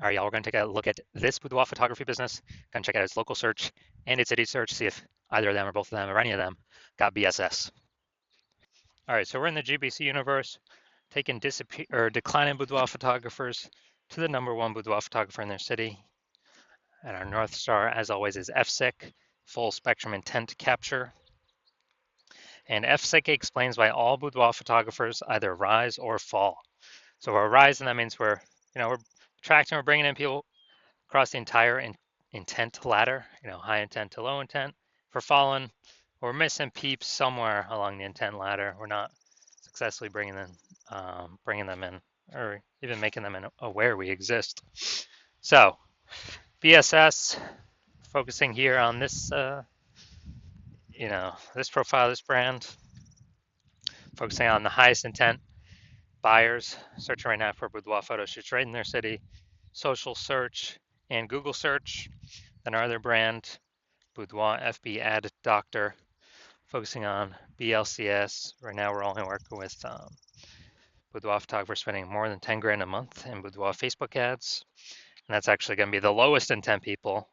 All right, y'all, we're going to take a look at this boudoir photography business. Going to check out its local search and its city search, see if either of them or both of them or any of them got BSS. All right, so we're in the GBC universe, taking disappear or declining boudoir photographers to the number one boudoir photographer in their city. And our North Star, as always, is FSIC, full spectrum intent capture. And FSIC explains why all boudoir photographers either rise or fall. So we're rising, that means we're attracting, we're bringing in people across the entire intent ladder, high intent to low intent. If we're falling, we're missing peeps somewhere along the intent ladder. We're not successfully bringing them in, or even making them aware we exist. So BSS, focusing here on this, this profile, this brand, focusing on the highest intent buyers, searching right now for boudoir photo shoots right in their city, social search and Google search. Then our other brand, Boudoir FB Ad Doctor, focusing on BLCS. Right now, we're only working with boudoir photographers spending more than 10 grand a month in boudoir Facebook ads. And that's actually going to be the lowest intent people,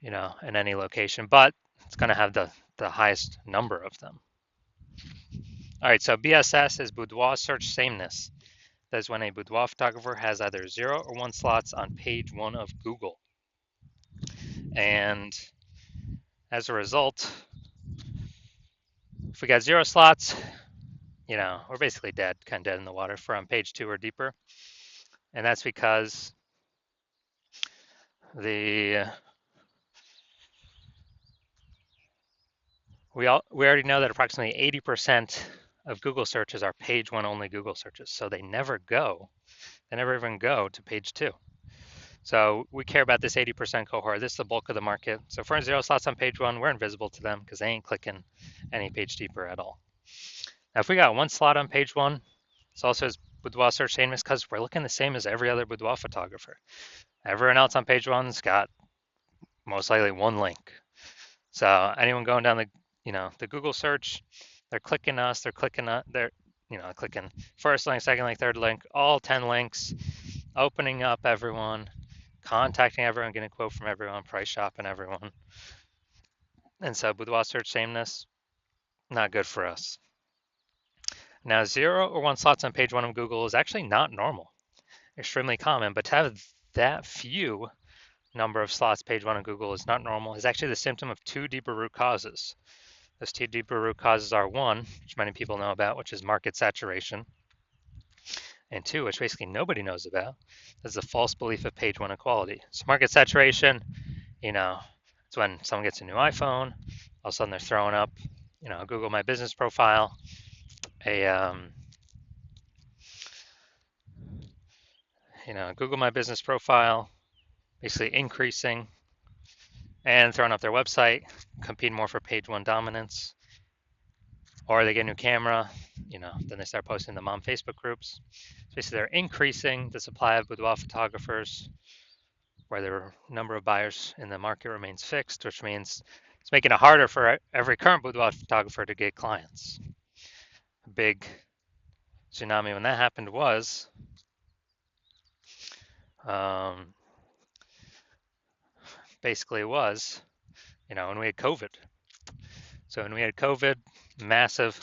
in any location, but it's going to have the highest number of them. All right, so BSS is boudoir search sameness. That is when a boudoir photographer has either 0 or 1 slots on page 1 of Google. And as a result, if we got 0 slots, we're basically dead, kind of dead in the water for on page 2 or deeper. And that's because we already know that approximately 80% of Google searches are page 1 only Google searches. So they never even go to page 2. So we care about this 80% cohort. This is the bulk of the market. So if we're in 0 slots on page 1, we're invisible to them because they ain't clicking any page deeper at all. Now, if we got 1 slot on page 1, it's also as boudoir search sameness because we're looking the same as every other boudoir photographer. Everyone else on page 1's got most likely 1 link. So anyone going down the Google search, they're clicking us, they're clicking first link, second link, third link, all 10 links, opening up everyone, contacting everyone, getting a quote from everyone, price shopping everyone. And so boudoir search sameness, not good for us. Now, 0 or 1 slots on page 1 of Google is actually not normal, extremely common, but to have that few number of slots page 1 of Google is not normal. It's actually the symptom of 2 deeper root causes. Those 2 deeper root causes are 1, which many people know about, which is market saturation, and 2, which basically nobody knows about, is the false belief of page 1 equality. So market saturation, it's when someone gets a new iPhone, all of a sudden they're throwing up, Google My Business profile, Google My Business profile, basically increasing and throwing up their website, competing more for page 1 dominance. Or they get a new camera, then they start posting them on Facebook groups. So basically, they're increasing the supply of boudoir photographers where the number of buyers in the market remains fixed, which means it's making it harder for every current boudoir photographer to get clients. A big tsunami when that happened was when we had COVID. So when we had COVID, massive,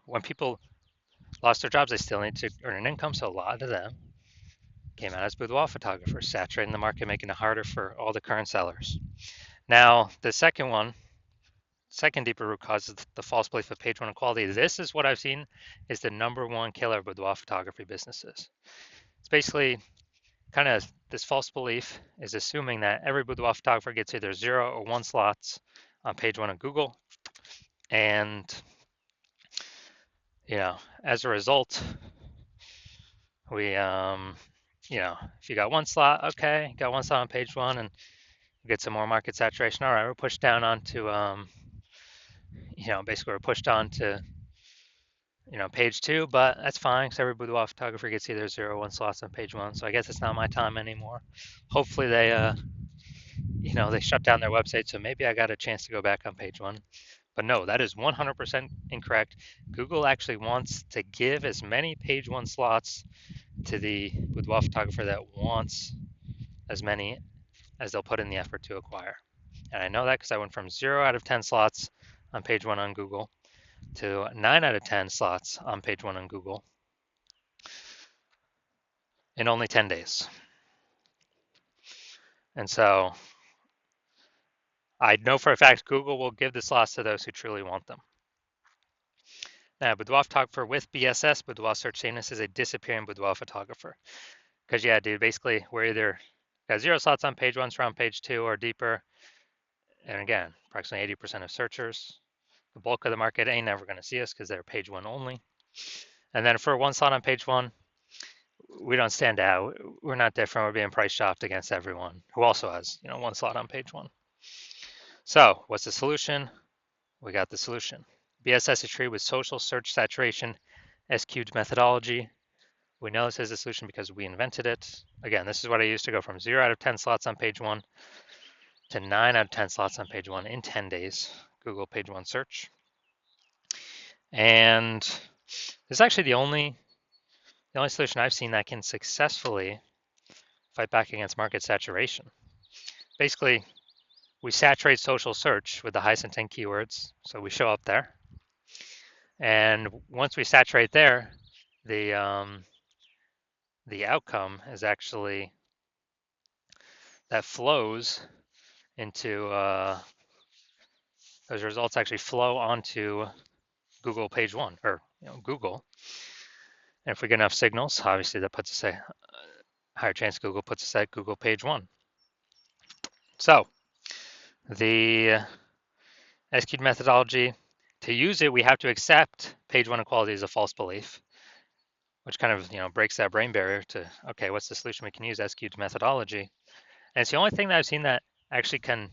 when people lost their jobs, they still need to earn an income. So a lot of them came out as boudoir photographers, saturating the market, making it harder for all the current sellers. Now, the second deeper root cause is the false belief of page 1 equality. This is what I've seen is the number 1 killer of boudoir photography businesses. It's basically kind of this false belief is assuming that every boudoir photographer gets either 0 or 1 slots on page 1 of Google. And, as a result, we, if you got 1 slot, okay, got 1 slot on page 1 and get some more market saturation. All right, we're pushed down onto, basically we're pushed on to, page 2, but that's fine because every boudoir photographer gets either 0 or 1 slots on page 1. So I guess it's not my time anymore. Hopefully they, they shut down their website. So maybe I got a chance to go back on page 1. But no, that is 100% incorrect. Google actually wants to give as many page 1 slots to the boudoir photographer that wants as many as they'll put in the effort to acquire. And I know that because I went from 0 out of 10 slots on page 1 on Google to 9 out of 10 slots on page 1 on Google in only 10 days. And so I know for a fact Google will give the slots to those who truly want them. Now, boudoir photographer with BSS, boudoir search sameness, is a disappearing boudoir photographer. Because yeah, dude, basically we're either got 0 slots on page 1, so on page 2 or deeper. And again, approximately 80% of searchers. The bulk of the market ain't never going to see us because they're page 1 only. And then for 1 slot on page 1, we don't stand out. We're not different. We're being price shopped against everyone who also has, 1 slot on page 1. So what's the solution? We got the solution. BSS is treated with social search saturation, SQ'd methodology. We know this is a solution because we invented it. Again, this is what I used to go from 0 out of 10 slots on page 1 to 9 out of 10 slots on page 1 in 10 days, Google page 1 search. And this is actually the only solution I've seen that can successfully fight back against market saturation. Basically, we saturate social search with the highest intent keywords, so we show up there. And once we saturate there, the outcome is actually that flows into those results actually flow onto Google page 1 or Google. And if we get enough signals, obviously that puts us a higher chance Google puts us at Google page 1. So the SQ'd methodology, to use it, we have to accept page 1 equality as a false belief, which kind of breaks that brain barrier to, okay, what's the solution we can use? SQ'd methodology. And it's the only thing that I've seen that actually can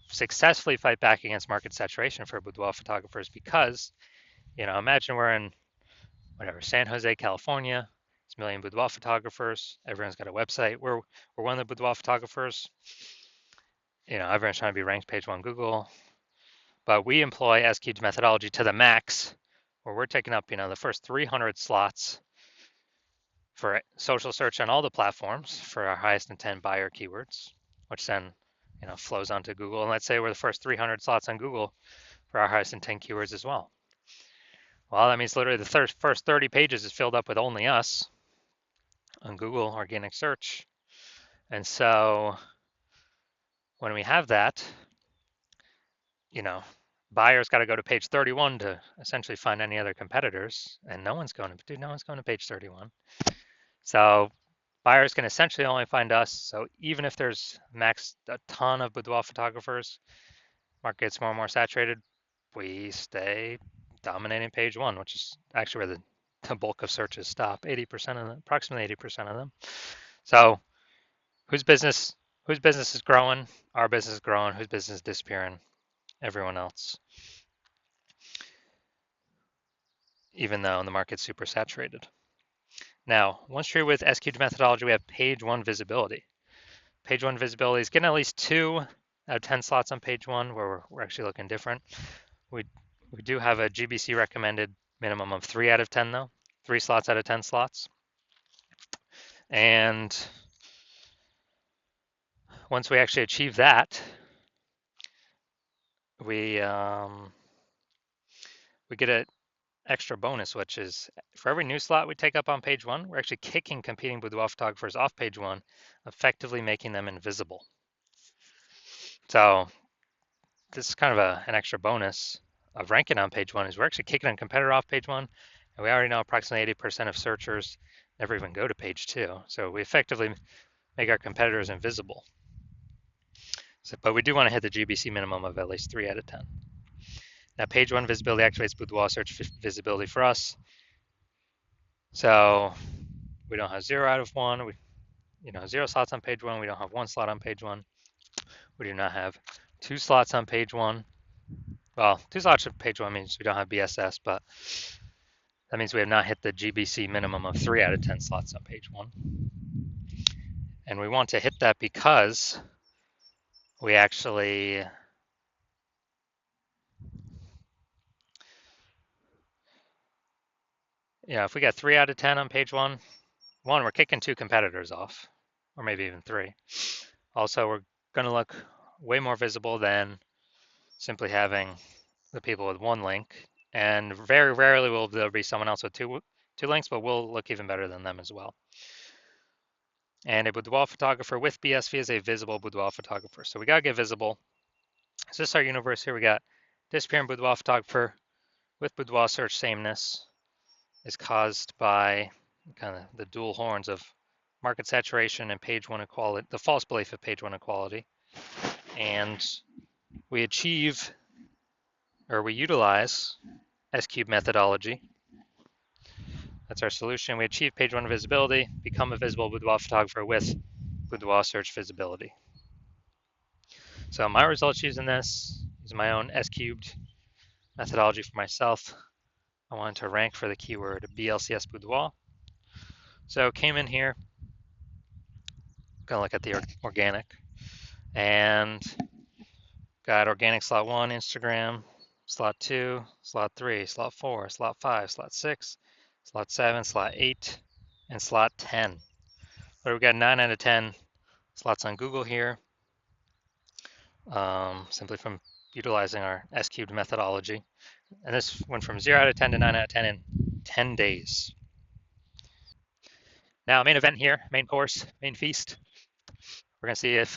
successfully fight back against market saturation for boudoir photographers, because imagine we're in San Jose, California. It's a million boudoir photographers. Everyone's got a website. We're one of the boudoir photographers. Everyone's trying to be ranked page 1 Google, but we employ SQ'd methodology to the max, where we're taking up the first 300 slots for social search on all the platforms for our highest intent buyer keywords, which then flows onto Google. And let's say we're the first 300 slots on Google for our highest intent keywords as well. Well, that means literally the first 30 pages is filled up with only us on Google organic search. And so when we have that, buyers got to go to page 31 to essentially find any other competitors, and no one's going to page 31. So buyers can essentially only find us. So even if there's max a ton of boudoir photographers, market gets more and more saturated, we stay dominating page 1, which is actually where the bulk of searches stop. 80% of them, approximately 80% of them. So whose business is growing? Our business is growing. Whose business is disappearing? Everyone else. Even though the market's super saturated. Now, once you're with SQ'd methodology, we have page 1 visibility. Page 1 visibility is getting at least 2 out of 10 slots on page 1, where we're actually looking different. We do have a GBC recommended minimum of 3 out of 10 though, 3 slots out of 10 slots. And once we actually achieve that, we get an extra bonus, which is for every new slot we take up on page 1, we're actually kicking competing boudoir photographers off page 1, effectively making them invisible. So this is kind of an extra bonus of ranking on page 1, is we're actually kicking a competitor off page 1, and we already know approximately 80% of searchers never even go to page 2. So we effectively make our competitors invisible. But we do want to hit the GBC minimum of at least 3 out of 10. Now, page 1 visibility activates boudoir search visibility for us. So we don't have 0 out of 1. 0 slots on page 1. We don't have 1 slot on page 1. We do not have 2 slots on page 1. Well, 2 slots on page 1 means we don't have BSS, but that means we have not hit the GBC minimum of 3 out of 10 slots on page 1. And we want to hit that because we actually if we got 3 out of 10 on page 1, we're kicking 2 competitors off. or maybe even 3. Also, we're going to look way more visible than simply having the people with 1 link. And very rarely will there be someone else with two links, but we'll look even better than them as well. And a boudoir photographer with BSV is a visible boudoir photographer. So we got to get visible. So this is our universe here. We got disappearing boudoir photographer with boudoir search sameness is caused by kind of the dual horns of market saturation and page 1 equality, the false belief of page 1 equality. And we achieve, or we utilize S-cube methodology. That's our solution. We achieve page 1 visibility, become a visible boudoir photographer with boudoir search visibility. So my results using this is my own S-cubed methodology for myself. I wanted to rank for the keyword BLCS boudoir. So came in here, gonna look at the organic, and got organic slot 1, Instagram, slot 2, slot 3, slot 4, slot 5, slot 6, slot 7, slot 8, and slot 10. But we got 9 out of 10 slots on Google here, simply from utilizing our S-cubed methodology. And this went from 0 out of 10 to 9 out of 10 in 10 days. Now, main event here, main course, main feast. We're going to see if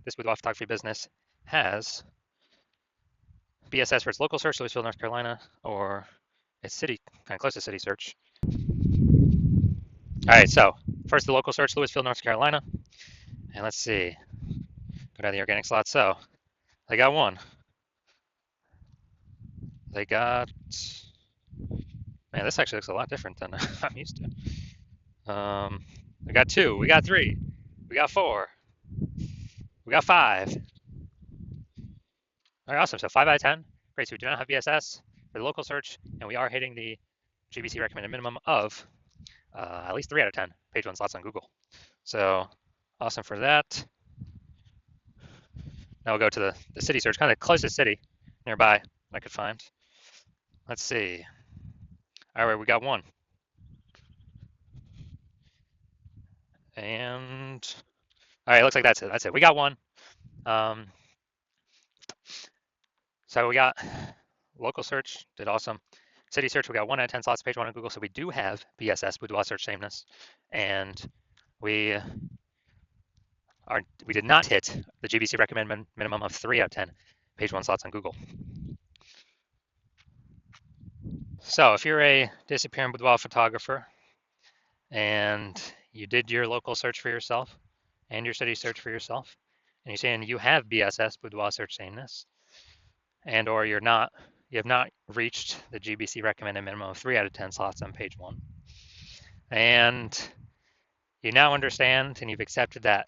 this boudoir photography business has BSS for its local search, Louisville, North Carolina, or its city, kind of close to city search. All right, so first the local search, Louisville, North Carolina. And let's see, go down the organic slot. So they got 1. They got, man, this actually looks a lot different than I'm used to. We got 2, we got 3, we got 4, we got 5. All right, awesome. So 5 out of 10. Great. So we do not have BSS for the local search, and we are hitting the GBC recommended minimum of at least 3 out of 10 page 1 slots on Google. So awesome for that. Now we'll go to the city search, kind of the closest city nearby I could find. Let's see. All right, we got 1. And all right, looks like that's it. That's it. We got 1. So we got local search, did awesome. City search, we got 1 out of 10 slots, page 1 on Google. So we do have BSS, boudoir search sameness. And we did not hit the GBC recommended minimum of 3 out of 10 page 1 slots on Google. So if you're a disappearing boudoir photographer and you did your local search for yourself and your city search for yourself, and you're saying you have BSS, boudoir search sameness, and or you have not reached the GBC recommended minimum of 3 out of 10 slots on page 1, and you now understand and you've accepted that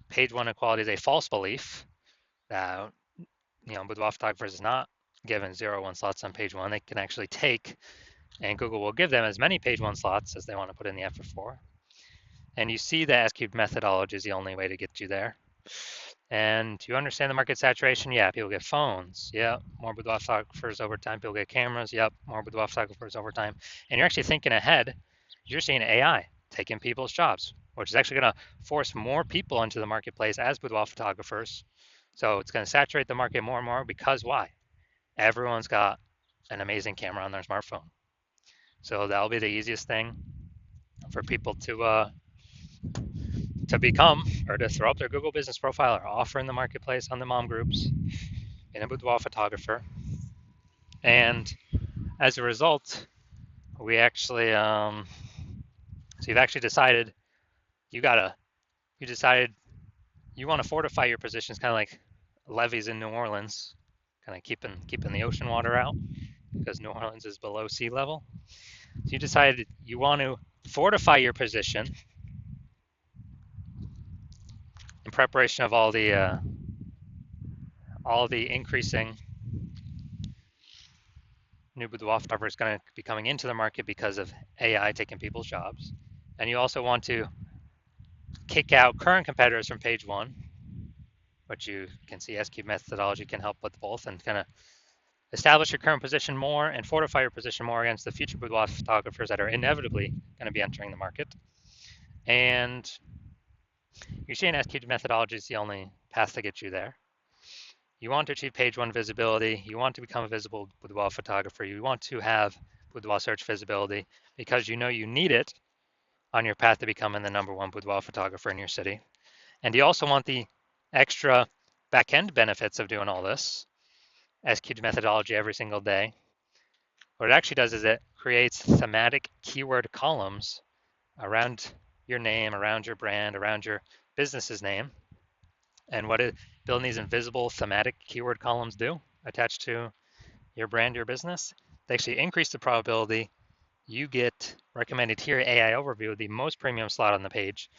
page 1 equality is a false belief, that boudoir photographers is not given 0, 1 slots on page 1. They can actually take, and Google will give them as many page 1 slots as they want to put in the effort for. And you see the S-cubed methodology is the only way to get you there. And you understand the market saturation? Yeah, people get phones. Yeah, more boudoir photographers over time. People get cameras. Yep, more boudoir photographers over time. And you're actually thinking ahead. You're seeing AI taking people's jobs, which is actually going to force more people into the marketplace as boudoir photographers. So it's going to saturate the market more and more because why? Everyone's got an amazing camera on their smartphone. So that'll be the easiest thing for people to become, or to throw up their Google business profile or offer in the marketplace on the mom groups in a boudoir photographer. And as a result, we actually, so you've actually decided you decided you want to fortify your positions, kind of like levees in New Orleans, kind of keeping the ocean water out because New Orleans is below sea level. So you decided you want to fortify your position in preparation of all the increasing new boudoir photographers going to be coming into the market because of AI taking people's jobs. And you also want to kick out current competitors from page 1, which you can see S-cube methodology can help with both, and kind of establish your current position more and fortify your position more against the future boudoir photographers that are inevitably going to be entering the market. And You're seeing S-cubed methodology is the only path to get you there. You want to achieve page one visibility. You want to become a visible boudoir photographer. You want to have boudoir search visibility because you know you need it on your path to becoming the #1 boudoir photographer in your city. And you also want the extra back-end benefits of doing all this, S-cubed methodology every single day. What it actually does is it creates thematic keyword columns around your name, around your brand, around your business's name. And what building these invisible thematic keyword columns do attached to your brand, your business, they actually increase the probability you get recommended here AI overview, the most premium slot on the page,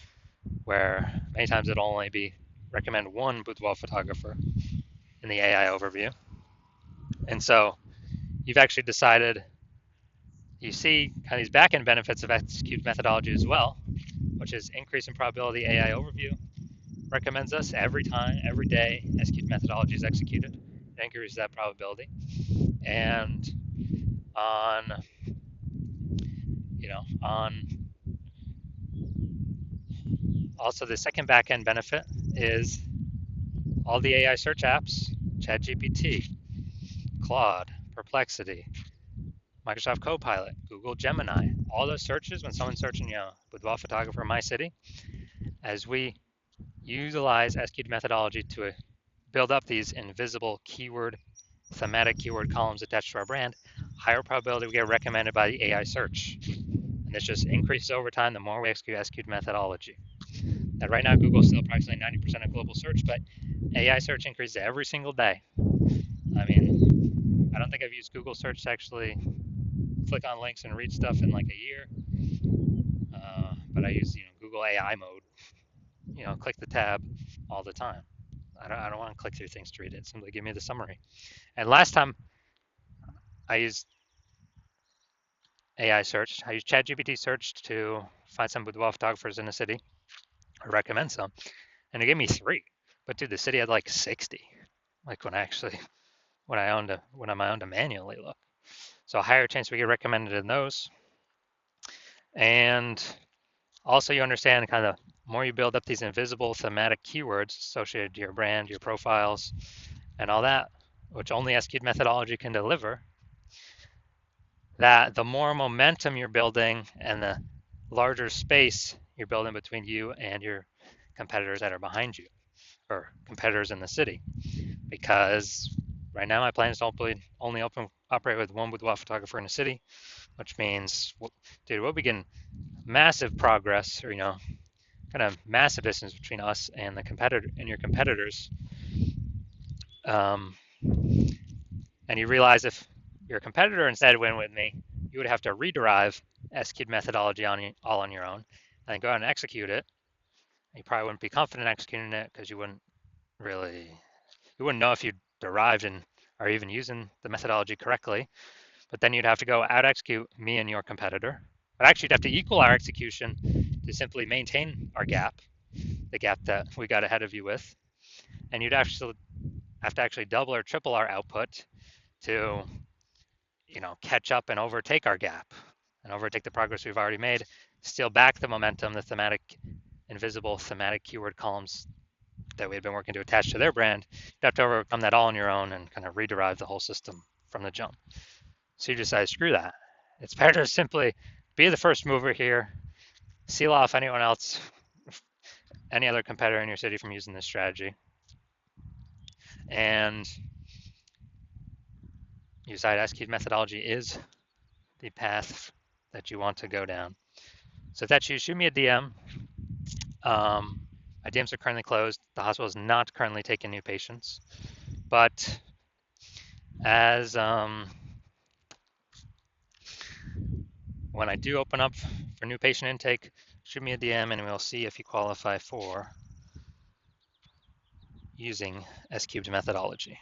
where many times it'll only be recommend one boudoir photographer in the AI overview. And so you've actually decided, you see kind of these back-end benefits of S-cubed methodology as well, which is increase in probability AI overview recommends us every time, every day S-cubed methodology is executed. It increases that probability. And on, on also the second back-end benefit is all the AI search apps, ChatGPT, Claude, Perplexity, Microsoft Copilot, Google Gemini, all those searches, when someone's searching, boudoir photographer in my city, as we utilize S-cubed methodology to build up these invisible thematic keyword columns attached to our brand, higher probability we get recommended by the AI search. And this just increases over time the more we execute S-cubed methodology. And right now, Google's still approximately 90% of global search, but AI search increases every single day. I mean, I don't think I've used Google search to actually click on links and read stuff in like a year. But I use, Google AI mode, click the tab all the time. I don't want to click through things to read it. Simply give me the summary. And last time I used AI search, I used ChatGPT search to find some boudoir photographers in the city, or recommend some, and it gave me 3. But dude, the city had like 60. Like when I owned to manually look. So a higher chance we get recommended in those. And also you understand kind of more you build up these invisible thematic keywords associated to your brand, your profiles, and all that, which only S-cubed methodology can deliver, that the more momentum you're building and the larger space you're building between you and your competitors that are behind you, or competitors in the city. Because right now my plan is to only operate with one boudoir photographer in the city, which means, dude, we'll be getting massive progress, or kind of massive distance between us and your competitors. And you realize if your competitor instead went with me, you would have to rederive S-cubed methodology all on your own, and go out and execute it. You probably wouldn't be confident executing it because you wouldn't know if you derived and are even using the methodology correctly. But then you'd have to go out execute me and your competitor. But actually, you'd have to equal our execution to simply maintain our gap, the gap that we got ahead of you with. And you'd actually have to actually double or triple our output to, catch up and overtake our gap and overtake the progress we've already made, steal back the momentum, the invisible thematic keyword columns that we had been working to attach to their brand. You'd have to overcome that all on your own and kind of rederive the whole system from the jump. So you decide, screw that. It's better to simply be the first mover here, seal off anyone else, any other competitor in your city from using this strategy. And you decide S-cubed methodology is the path that you want to go down. So if that's you, shoot me a DM. My DMs are currently closed. The hospital is not currently taking new patients. But as when I do open up for new patient intake, shoot me a DM and we'll see if you qualify for using S-cubed methodology.